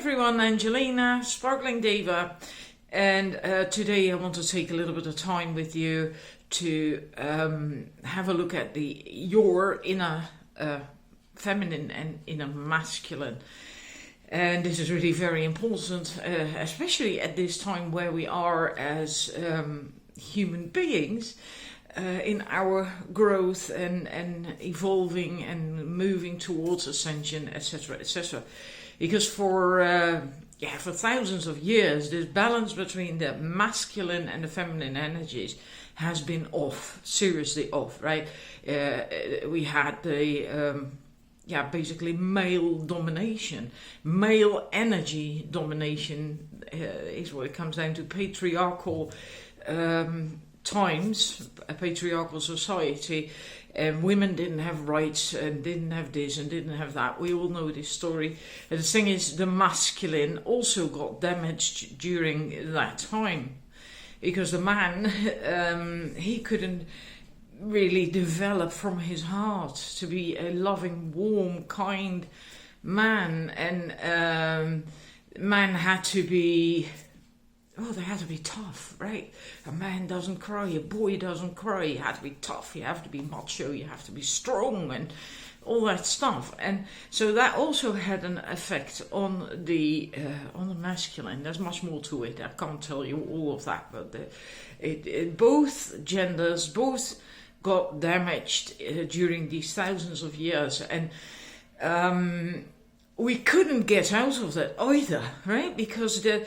everyone, Angelina, Sparkling Diva, and today I want to take a little bit of time with you to have a look at your inner feminine and inner masculine. And this is really very important, especially at this time where we are as human beings in our growth and evolving and moving towards ascension, etc., etc. Because for thousands of years, this balance between the masculine and the feminine energies has been off, seriously off, right? We had the basically male domination, male energy domination is what it comes down to. Patriarchal times, a patriarchal society, and women didn't have rights and didn't have this and didn't have that. We all know this story. And the thing is, the masculine also got damaged during that time, because the man, he couldn't really develop from his heart to be a loving, warm, kind man, and man had to be, they had to be tough, right? A man doesn't cry, a boy doesn't cry. You have to be tough, you have to be macho, you have to be strong, and all that stuff. And so that also had an effect on the masculine. There's much more to it. I can't tell you all of that, but both genders, both got damaged during these thousands of years, and we couldn't get out of that either, right? Because the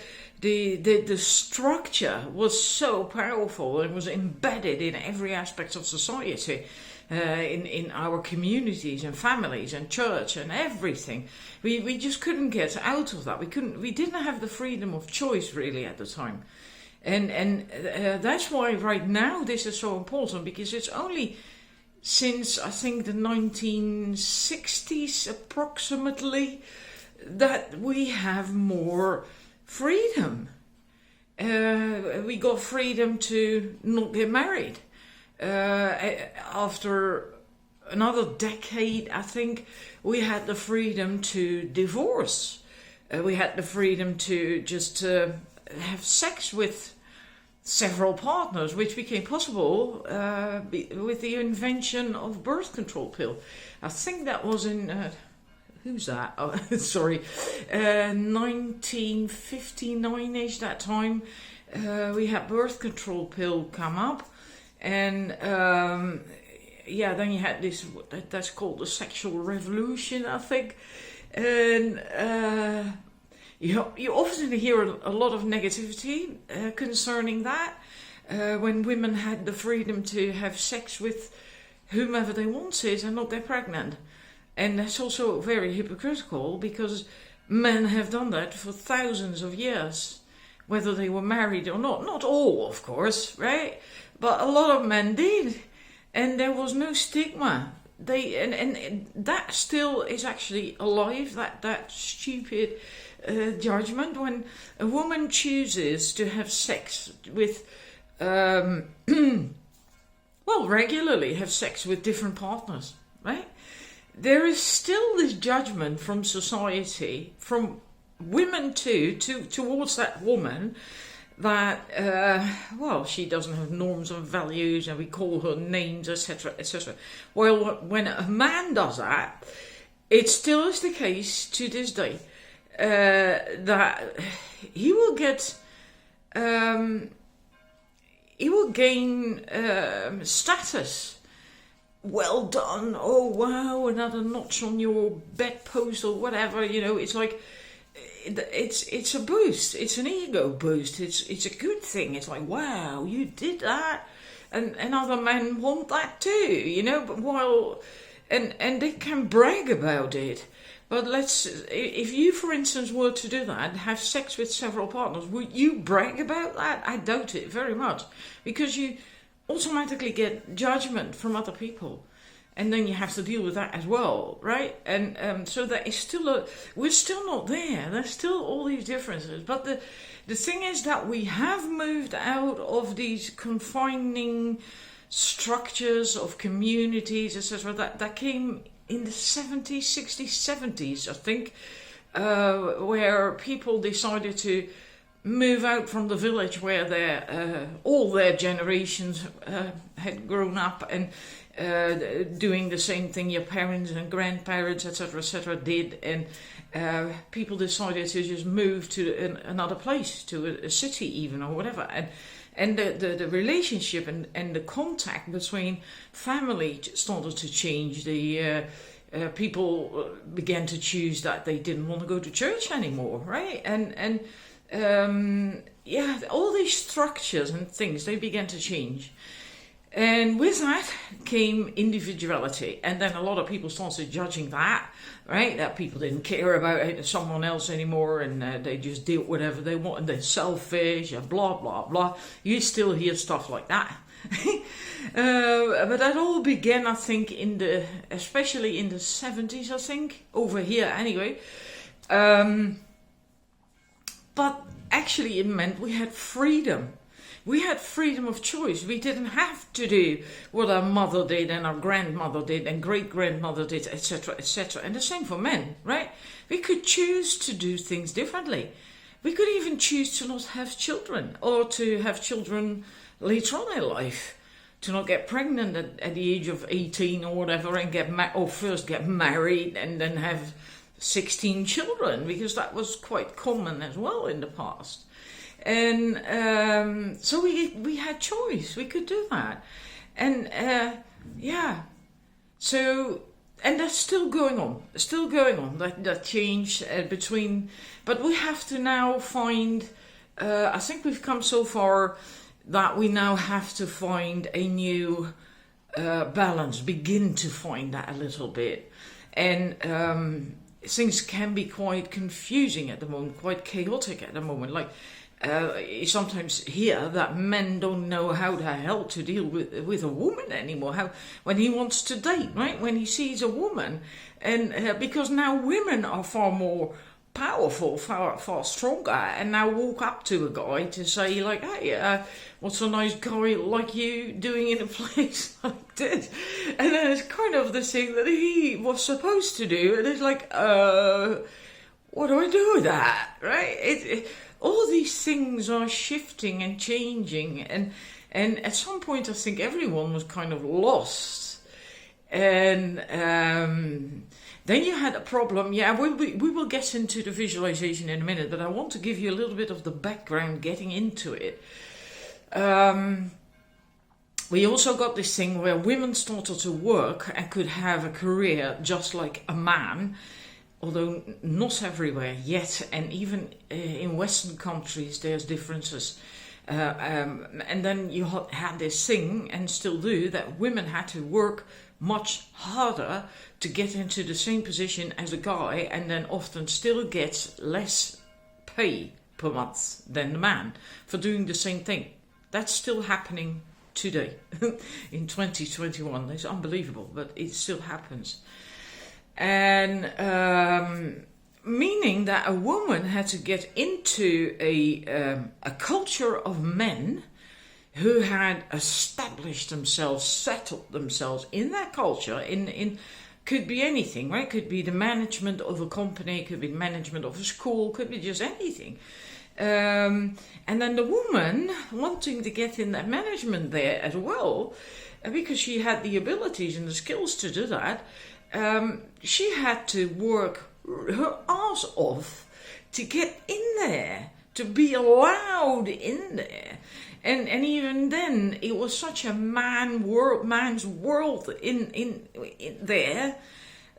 structure was so powerful and was embedded in every aspect of society, in our communities and families and church and everything. We just couldn't get out of that. We didn't have the freedom of choice really at the time. And that's why right now this is so important, because it's only since I think the 1960s approximately that we have more freedom. We got freedom to not get married. After another decade, I think, we had the freedom to divorce. We had the freedom to just have sex with several partners, which became possible with the invention of birth control pill. I think that was in 1959-ish, that time. We had birth control pill come up, and then you had this, that's called the sexual revolution, I think. And you often hear a lot of negativity concerning that, when women had the freedom to have sex with whomever they wanted and not get pregnant. And that's also very hypocritical, because men have done that for thousands of years, whether they were married or not. Not all, of course, right? But a lot of men did, and there was no stigma. And that still is actually alive, that stupid judgment when a woman chooses to have sex with, regularly have sex with different partners, right? There is still this judgment from society, from women too, towards that woman, that she doesn't have norms and values, and we call her names, etc., etc. Well, when a man does that, it still is the case to this day, that he will gain status. Well done, oh wow, another notch on your bedpost or whatever, it's like, it's a boost, it's an ego boost, it's a good thing. It's like, wow, you did that, and other men want that too, but and they can brag about it. But if you, for instance, were to do that, have sex with several partners, would you brag about that? I doubt it very much, because you automatically get judgment from other people, and then you have to deal with that as well, right? And so that is still we're still not there. There's still all these differences, but the thing is that we have moved out of these confining structures of communities, etc. That came in the 70s, 60s, 70s, I think, where people decided to move out from the village where all their generations had grown up and doing the same thing your parents and grandparents, etc., did, and people decided to just move to another place, to a city even, or whatever, and the relationship and the contact between family started to change. The people began to choose that they didn't want to go to church anymore, right? And all these structures and things, they began to change. And with that came individuality. And then a lot of people started judging that, right? That people didn't care about someone else anymore, and they just did whatever they want, and they're selfish, and blah, blah, blah. You still hear stuff like that. But that all began, I think, especially in the 70s, I think, over here anyway. But actually it meant we had freedom. We had freedom of choice. We didn't have to do what our mother did and our grandmother did and great-grandmother did, etc., etc. And the same for men, right? We could choose to do things differently. We could even choose to not have children, or to have children later on in life, to not get pregnant at the age of 18 or whatever, and first get married and then have 16 children, because that was quite common as well in the past. And so we had choice. We could do that. And so, and that's still going on. That change between, but we have to now find, I think we've come so far that we now have to find a new balance, begin to find that a little bit. And things can be quite confusing at the moment, quite chaotic at the moment. Like, you sometimes hear that men don't know how the hell to deal with a woman anymore. When he wants to date, right? When he sees a woman, and because now women are far more powerful, far stronger, and now walk up to a guy to say like, hey, what's a nice guy like you doing in a place like this? And then it's kind of the thing that he was supposed to do, and it's like, what do I do with that, right? All these things are shifting and changing, and at some point I think everyone was kind of lost. And then you had a problem. Yeah, we will get into the visualization in a minute, but I want to give you a little bit of the background getting into it. We also got this thing where women started to work and could have a career just like a man, although not everywhere yet, and even in Western countries there's differences. And then you had this thing, and still do, that women had to work much harder to get into the same position as a guy, and then often still gets less pay per month than the man for doing the same thing. That's still happening today in 2021. It's unbelievable, but it still happens. And meaning that a woman had to get into a culture of men who had established themselves, settled themselves in that culture, in could be anything, right? Could be the management of a company, could be management of a school, could be just anything. And then the woman wanting to get in that management there as well, because she had the abilities and the skills to do that, she had to work her ass off to get in there, to be allowed in there. And even then, it was such a man's world in there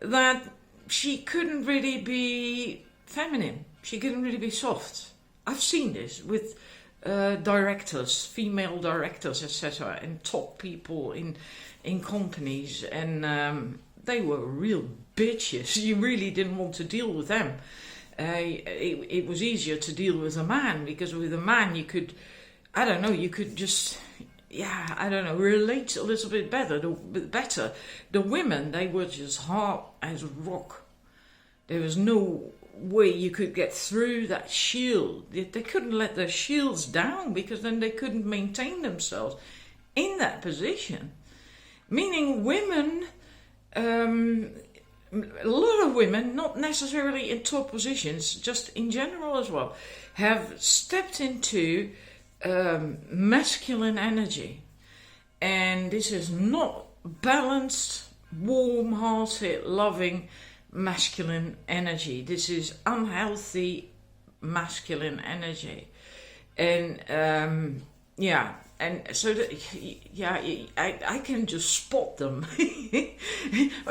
that she couldn't really be feminine. She couldn't really be soft. I've seen this with directors, female directors, etc., and top people in companies, and they were real bitches. You really didn't want to deal with them. It was easier to deal with a man, because with a man you could, you could just, relate a little bit better. The women, they were just hard as rock. There was no way you could get through that shield. They couldn't let their shields down, because then they couldn't maintain themselves in that position. Meaning women a lot of women, not necessarily in top positions, just in general as well, have stepped into masculine energy. And this is not balanced, warm-hearted, loving masculine energy. This is unhealthy masculine energy. And and so that, I can just spot them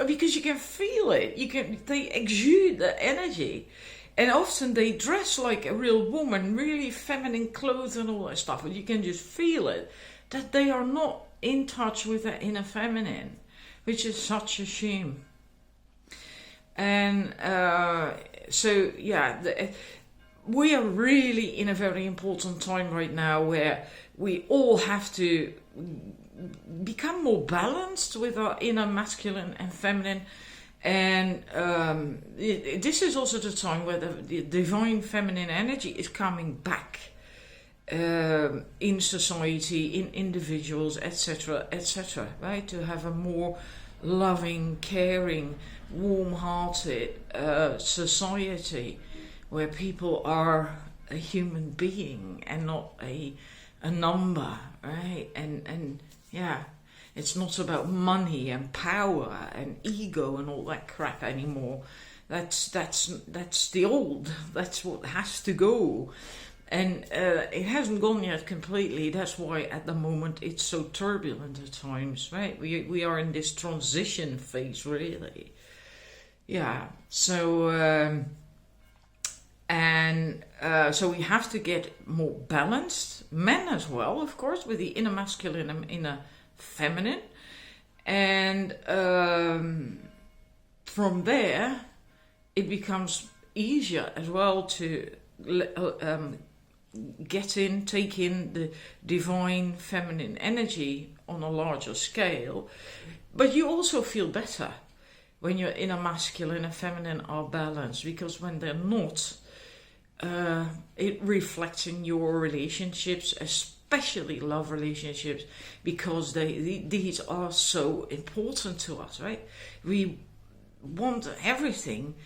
because you can feel it. They exude the energy, and often they dress like a real woman, really feminine clothes and all that stuff. But you can just feel it that they are not in touch with their inner feminine, which is such a shame. And we are really in a very important time right now where we all have to become more balanced with our inner masculine and feminine. And this is also the time where the divine feminine energy is coming back in society, in individuals, etc., right? To have a more loving, caring, warm-hearted society where people are a human being and not a number, right? And it's not about money and power and ego and all that crap anymore. That's the old. That's what has to go. And it hasn't gone yet completely. That's why at the moment it's so turbulent at times, right? We are in this transition phase, really. Yeah. So so we have to get more balanced. Men as well, of course, with the inner masculine and inner feminine. And from there, it becomes easier as well to take in the divine feminine energy on a larger scale. But you also feel better when your inner masculine and feminine are balanced, because when they're not, it reflects in your relationships, especially love relationships, because these are so important to us, right? We want everything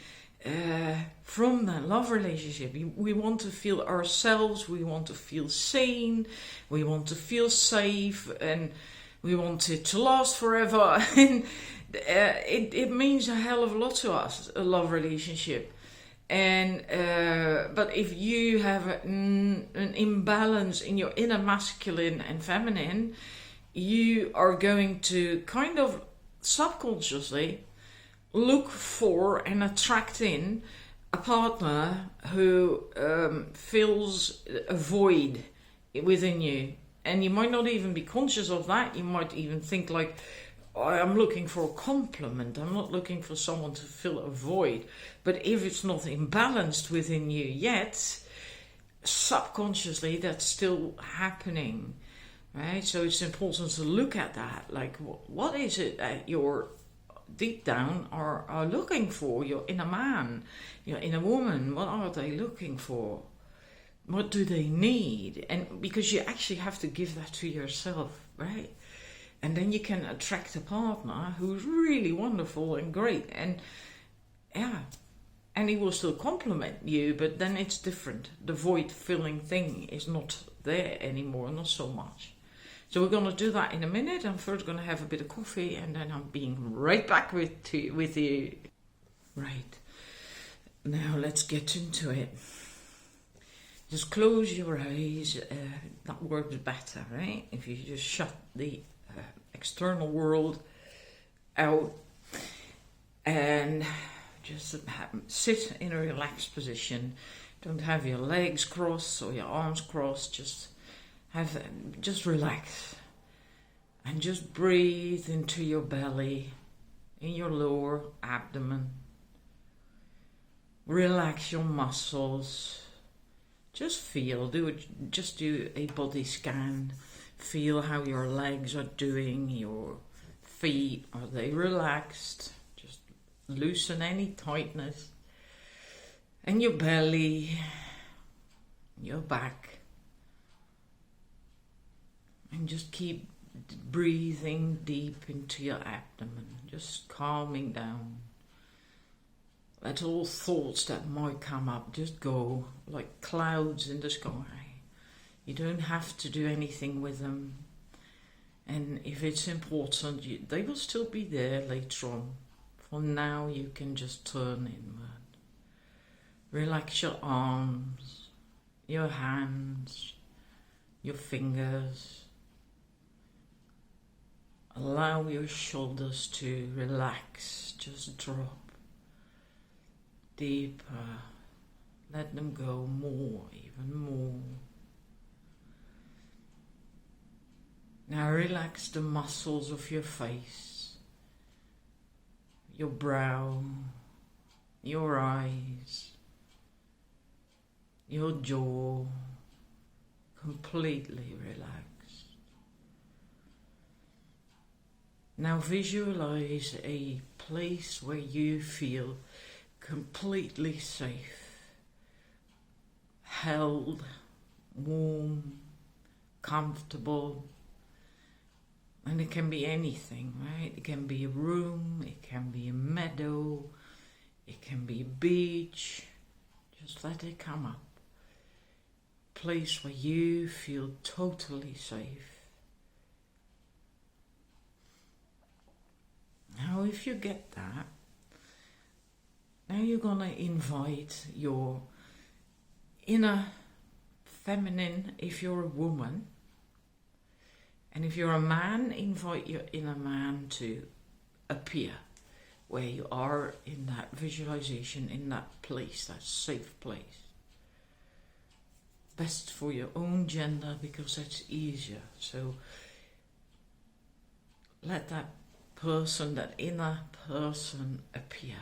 from that love relationship. We want to feel ourselves, we want to feel sane, we want to feel safe, and we want it to last forever. And it means a hell of a lot to us, a love relationship. And but if you have an imbalance in your inner masculine and feminine, you are going to kind of subconsciously look for and attract in a partner who fills a void within you. And you might not even be conscious of that. You might even think like, I'm looking for a compliment. I'm not looking for someone to fill a void. But if it's not imbalanced within you yet, subconsciously that's still happening, right? So it's important to look at that. Like, what is it that you're deep down are looking for? Your inner man, your inner woman, what are they looking for? What do they need? And because you actually have to give that to yourself, right? And then you can attract a partner who's really wonderful and great. And and he will still compliment you, but then it's different. The void-filling thing is not there anymore, not so much. So we're going to do that in a minute. I'm first going to have a bit of coffee, and then I'm being right back with you. Right. Now let's get into it. Just close your eyes. That works better, right? If you just shut the external world out and just sit in a relaxed position. Don't have your legs crossed or your arms crossed. Just relax and just breathe into your belly, in your lower abdomen. Relax your muscles. Just do a body scan. Feel how your legs are doing, your feet, are they relaxed? Just loosen any tightness. And your belly, your back. And just keep breathing deep into your abdomen, just calming down. Let all thoughts that might come up just go like clouds in the sky. You don't have to do anything with them. And if it's important, they will still be there later on. For now, you can just turn inward. Relax your arms, your hands, your fingers. Allow your shoulders to relax, just drop deeper. Let them go more, even more. Now relax the muscles of your face, your brow, your eyes, your jaw, completely relaxed. Now visualize a place where you feel completely safe, held, warm, comfortable. And it can be anything, right? It can be a room, it can be a meadow, it can be a beach. Just let it come up. Place where you feel totally safe. Now if you get that, now you're gonna invite your inner feminine, if you're a woman. And if you're a man, invite your inner man to appear where you are in that visualization, in that place, that safe place. Best for your own gender because that's easier. So let that person, that inner person appear.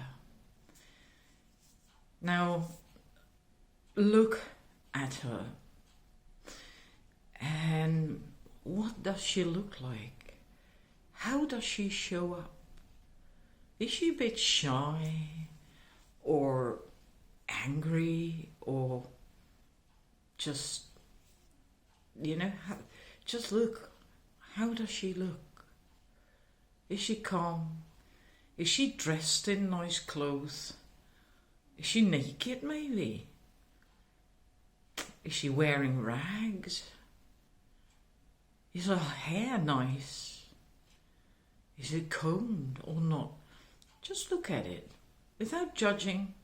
Now look at her and what does she look like? How does she show up? Is she a bit shy or angry or just, just look. How does she look? Is she calm? Is she dressed in nice clothes? Is she naked maybe? Is she wearing rags? Is her hair nice? Is it combed or not? Just look at it without judging,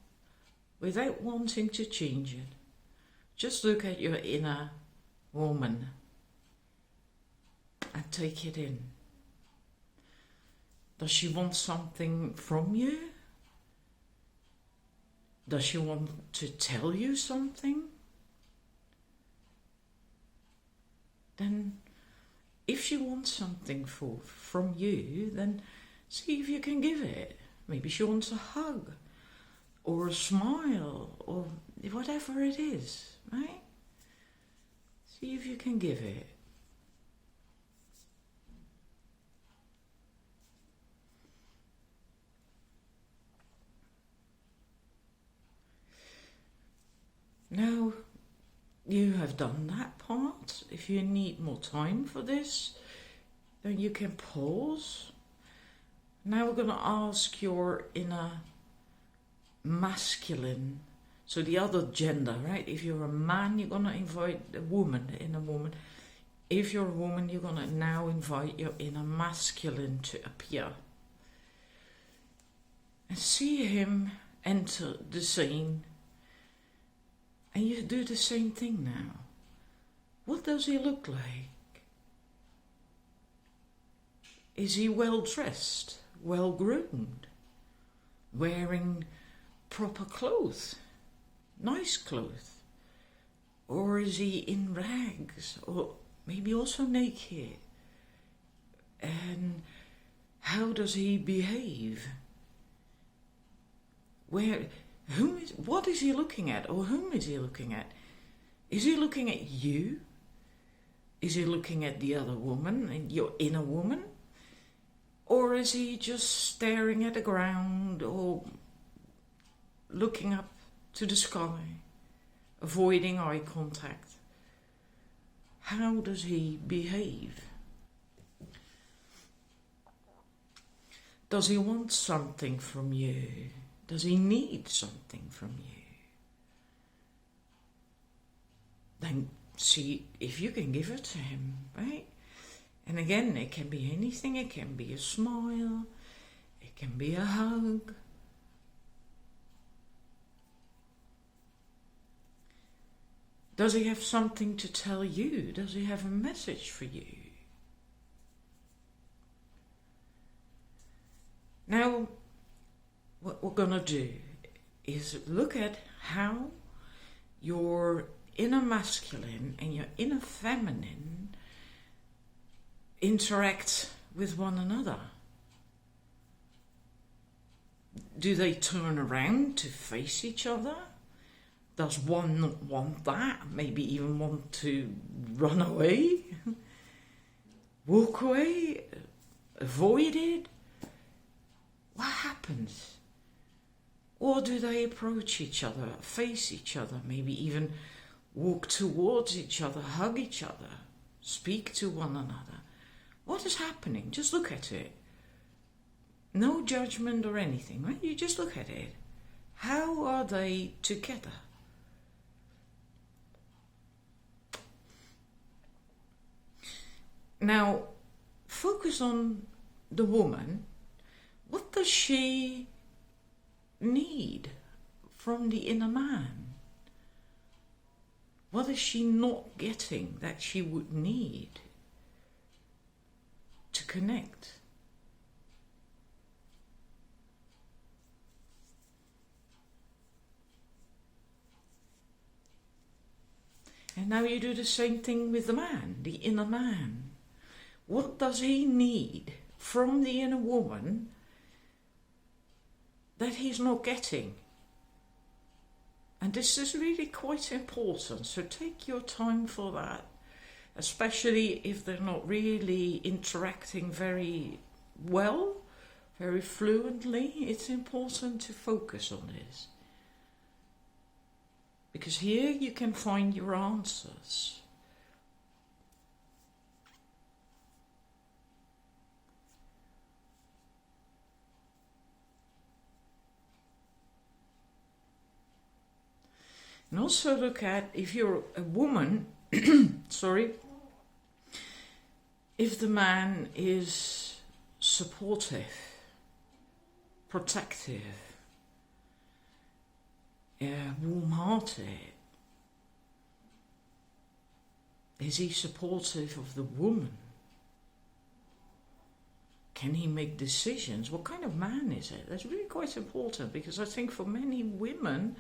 without wanting to change it. Just look at your inner woman and take it in. Does she want something from you? Does she want to tell you something? Then if she wants something from you, then see if you can give it. Maybe she wants a hug or a smile or whatever it is, right? See if you can give it. Now you have done that part. If you need more time for this, then you can pause. Now we're going to ask your inner masculine, so the other gender, right? If you're a man, you're going to invite a woman, the inner woman. If you're a woman, you're going to now invite your inner masculine to appear. And see him enter the scene. And you do the same thing now. What does he look like? Is he well dressed, well groomed, wearing proper clothes, nice clothes? Or is he in rags, or maybe also naked? And how does he behave? What is he looking at, or whom is he looking at? Is he looking at you? Is he looking at the other woman, and your inner woman? Or is he just staring at the ground or looking up to the sky, avoiding eye contact? How does he behave? Does he want something from you? Does he need something from you? Then see if you can give it to him, right? And again, it can be anything. It can be a smile. It can be a hug. Does he have something to tell you? Does he have a message for you? Now, what we're going to do is look at how your inner masculine and your inner feminine interact with one another. Do they turn around to face each other? Does one not want that? Maybe even want to run away? Walk away? Avoid it? What happens? Or do they approach each other, face each other, maybe even walk towards each other, hug each other, speak to one another? What is happening? Just look at it. No judgment or anything, right? You just look at it. How are they together? Now, focus on the woman. What does she need from the inner man? What is she not getting that she would need to connect? And now you do the same thing with the man, the inner man. What does he need from the inner woman that he's not getting? And this is really quite important, so take your time for that, especially if they're not really interacting very well, very fluently. It's important to focus on this, because here you can find your answers. And also look at, if you're a woman, sorry, if the man is supportive, protective, warm-hearted. Is he supportive of the woman? Can he make decisions? What kind of man is it? That's really quite important, because I think for many women,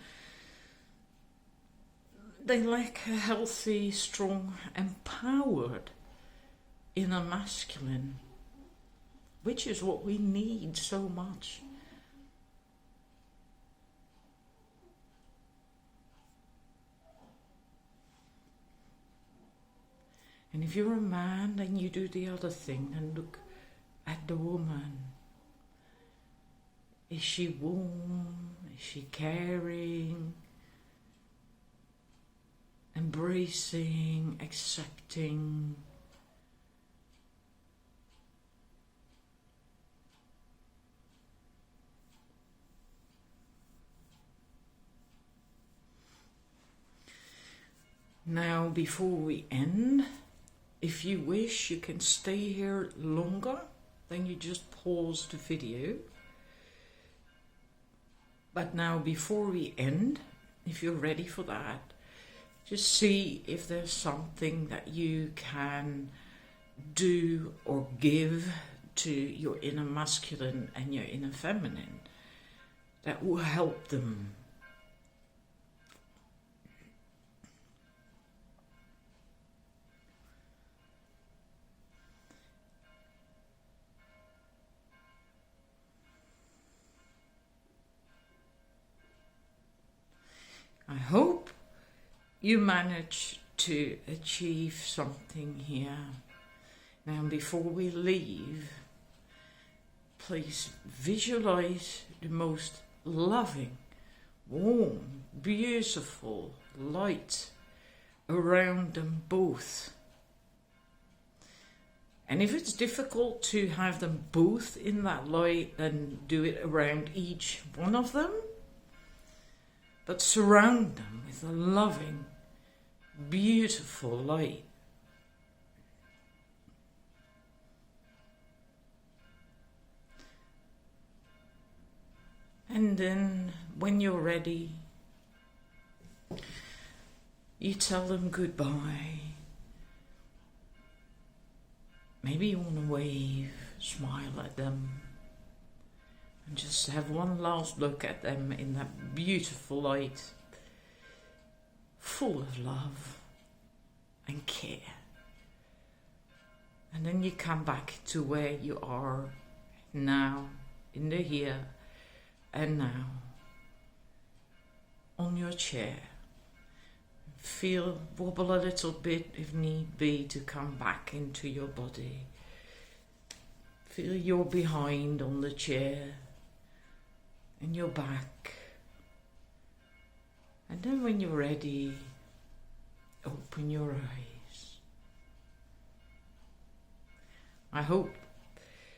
they lack a healthy, strong, empowered inner masculine, which is what we need so much. And if you're a man, then you do the other thing and look at the woman. Is she warm? Is she caring? Embracing, accepting. Now, before we end, if you wish, you can stay here longer. Then you just pause the video. But now, before we end, if you're ready for that, just see if there's something that you can do or give to your inner masculine and your inner feminine that will help them. I hope you manage to achieve something here. Now, before we leave, please visualize the most loving, warm, beautiful light around them both. And if it's difficult to have them both in that light, then do it around each one of them. But surround them with a loving, beautiful light. And then when you're ready, you tell them goodbye. Maybe you want to wave, smile at them, and just have one last look at them in that beautiful light, full of love and care. And then you come back to where you are now, in the here and now, on your chair. Feel, wobble a little bit if need be to come back into your body. Feel your behind on the chair and your back. And then when you're ready, open your eyes. I hope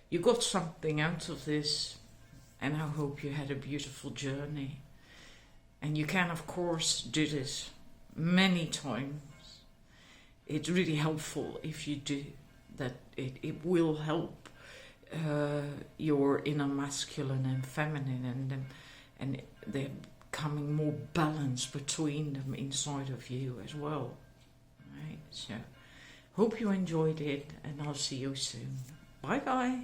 you got something out of this, and I hope you had a beautiful journey. And you can, of course, do this many times. It's really helpful if you do that. It will help your inner masculine and feminine, and they're becoming more balanced between them inside of you as well. Right? So hope you enjoyed it, and I'll see you soon. Bye bye.